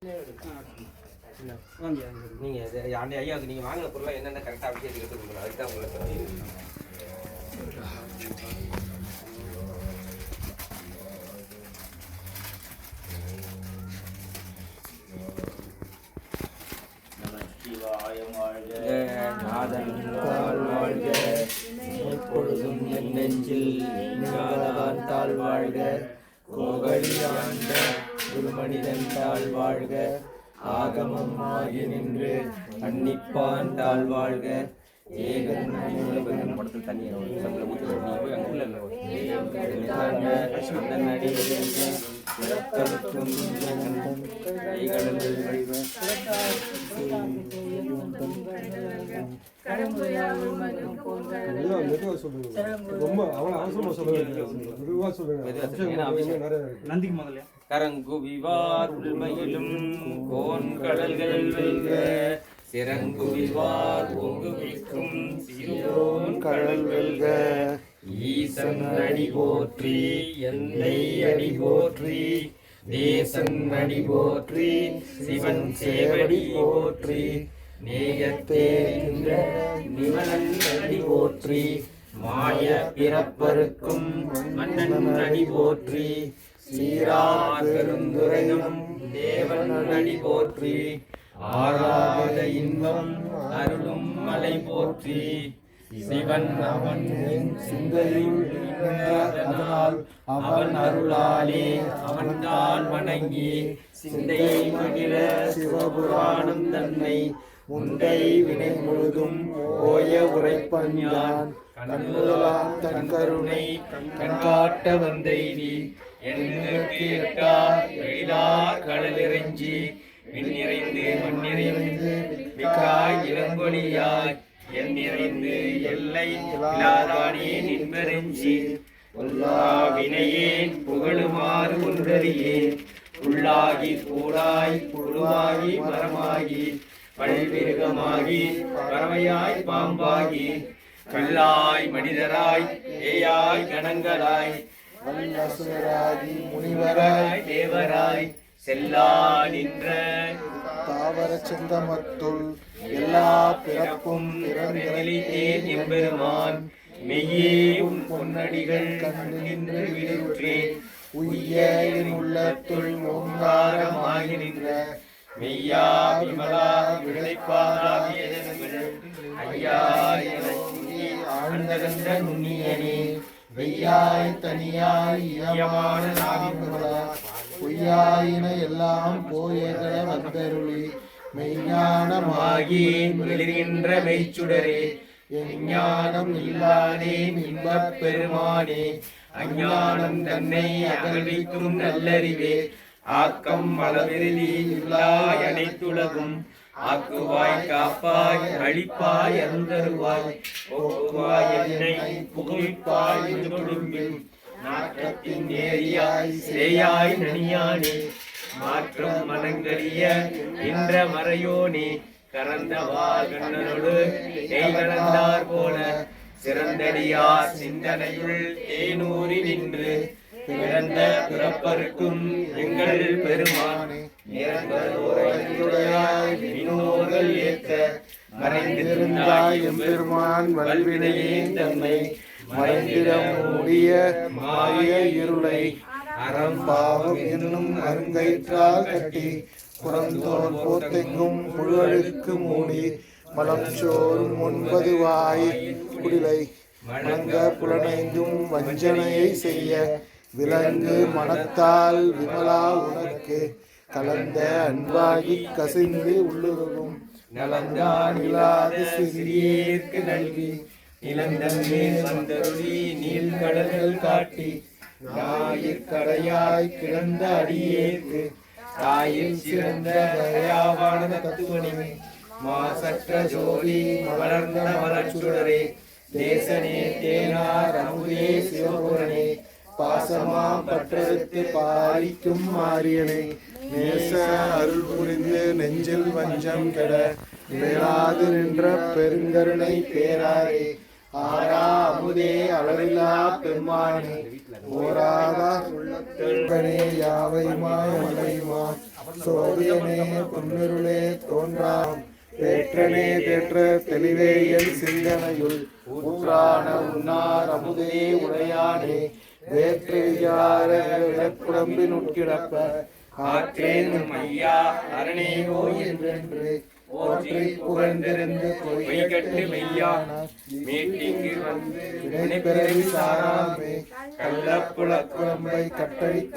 நீங்கள் அந்த ஐயாவுக்கு நீங்கள் வாங்கின பொருளாக என்னென்ன கரெக்டாக விஷயத்துக்கு எடுத்து கொடுக்கணும், அதுக்கு தான் உங்களை எப்பொழுதும் என் நெஞ்சில் தாழ் வாழ்க, கோகலியாண்ட குருமனிதன் தாழ் வாழ்க, ஆகமம் ஆகி நின்று அன்னிப்பான் தாழ் வாழ்க, ஏகன் படத்தில் தண்ணியை ஊற்றி போய் அங்கே உள்ள கரங்குவிவார் உள்மையிலும் கோன் கடல்கள் வெல்க, சிறங்குவிவார் ஓங்குவிக்கும் சீரோன் கடல் வெல்க, ஈசன் அடி போற்றி எந்தை அடி போற்றி, தேசன் அடி போற்றி சிவன் சேவடி போற்றி, நேயத்தே நிமலன் அடி போற்றி, மாய பிறப்பருக்கும் மன்னன் அடி போற்றி, சீரார் பெருந்துரையும் தேவன் அடி போற்றி, ஆராத இன்பம் அருளும் மலை போற்றி, சிவன் அவன் சிந்தையுள் அதனால் அவன் அருளாலே அவன்தான் வணங்கி சிந்தையை மகிழ சிவபுராணம் தன்னை உண்டை வினை முழுதும் ஓய உரைப்பன் யான், கண்முதலாம் தன் கருணை கண்காட்ட வந்தைதி, எண்ணுக்கு எட்டா எழிலார் கடலிறைஞ்சி, விண்ணிறைந்து மண்ணிறைந்து மிகாய் இளங்கொழியாய், என் நிறைந்து எல்லை இல்லாதானே நின்பெருஞ்சி, உள்ளா வினையேன் புகழுமாறு ஒன்றறியேன், உள்ளாகி கூடாய் புழுவாகி மரமாகி பல்விருகமாகி பறவையாய் பாம்பாகி, கல்லாய் மனிதராய் ஏயாய் கணங்களாய் வல்லசுராகி முனிவராய் தேவராய் செல்லா நின்ற தாவர செந்தமத்துள் எல்லா பிறப்பும் பிறந்தேன் எம்பெருமான், மெய்யே உன் பொன்னடிகள் கண்கின்ற விடுற்றேன், உய்ய என் உள்ளத்துள் ஓங்காரமாகி நின்ற மெய்யா விமலா விளைப்பாராகிய ஐயா ஆழ்ந்தகன்ற நுண்ணியனே, வெய்யாய் தனியாய் இயமான நாவிமலா, பொய்யாயின எல்லாம் போயகல வந்தருளி, மெய்ஞானமாகி மிளிர்கின்ற மெய்ச்சுடரே, எஞ்ஞானம் இல்லாதே இன்பப் பெருமானே, அஞ்ஞானம் தன்னை அகழ்விக்கும் நல்லறிவே, ஆக்கம் அளவிருதி இல்லாய் அனைத்துலகும், ஆக்குவாய் காப்பாய் அழிப்பாய் அருந்தருவாய், போக்குவாய் என்னை புகுவிப்பாய் தொடும்பில், நாற்றத்தின் நேரியாய் சேயாய் நனியானே, மாற்றம் மனங்கரிய என்ற மறையோனே, கறந்தவாள் கண்ணனோடு தேய் கலந்தார் போல, சிறந்தடியார் சிந்தனையுள் தேனூறி நின்று பிறந்த பிறப்பருக்கும் எங்கள் பெருமான், நிரந்தரோர்கள் ஏற்க மறைந்திருந்தாய் எம்பெருமான், வல்வினையே தன்னை மறைந்திட மூடிய மாய இருளை, அறம் பாவம் என்னும் அருங்கயிற்றால் கட்டி, புறந்தோன் போத்தெங்கும் புழுவழுக்கு மூடி, மலம் சோறும் 9 வாய் குடிலை வணங்க புலனைந்தும் வஞ்சனையை செய்ய, விலங்கு மனத்தால் விமலா உனக்கு கலந்த அன்பாகி கசிந்து உள்ளுருகும், நலந்தான் இல்லாத சிறியேற்கு நல்கி, நிலந்தன்மே வந்தருளி நீள் கடல்கள் காட்டி, ஞாயிற்கரையாய் கிடந்த அடியேற்கு தாயில் சிறந்த தயாவான தத்துவனே, மாசற்ற ஜோதி வளர்ந்த வளர்ச்சுடரே, தேசனே தேனார் அமுதே சிவபுரனே, பாசமா பற்றறுத்து பாலிக்கும் மாரியனே, நேச அருள் புரிந்து நெஞ்சில் வஞ்சம் கெட மேலாது நின்ற பெருங்கருணை பேராரே, ஆரா அமுதே அளவில்லா பெருமானே, ஓராதா உள்ளத்தே யாவையுமாய் அலையுமா சோதியனே பொன்னிருளே தோன்றாம் தேற்றனே தேற்ற தெளிவே என் சிந்தனையுள் ஊற்றான உன்னார் அமுதே உடையானே வேற்றையார விளக்குடம்பின் உட்கிடப்ப ஆற்றேன் ஐயா அரணேயோ என்றென்று போற்றி புகழ்ந்திருந்து பொய்கட்டு மெய்யான மீட்டிங்கு வந்து வினைப்பிறவி சாராமே கள்ளப்புலக்குழம்பை கட்டளிக்க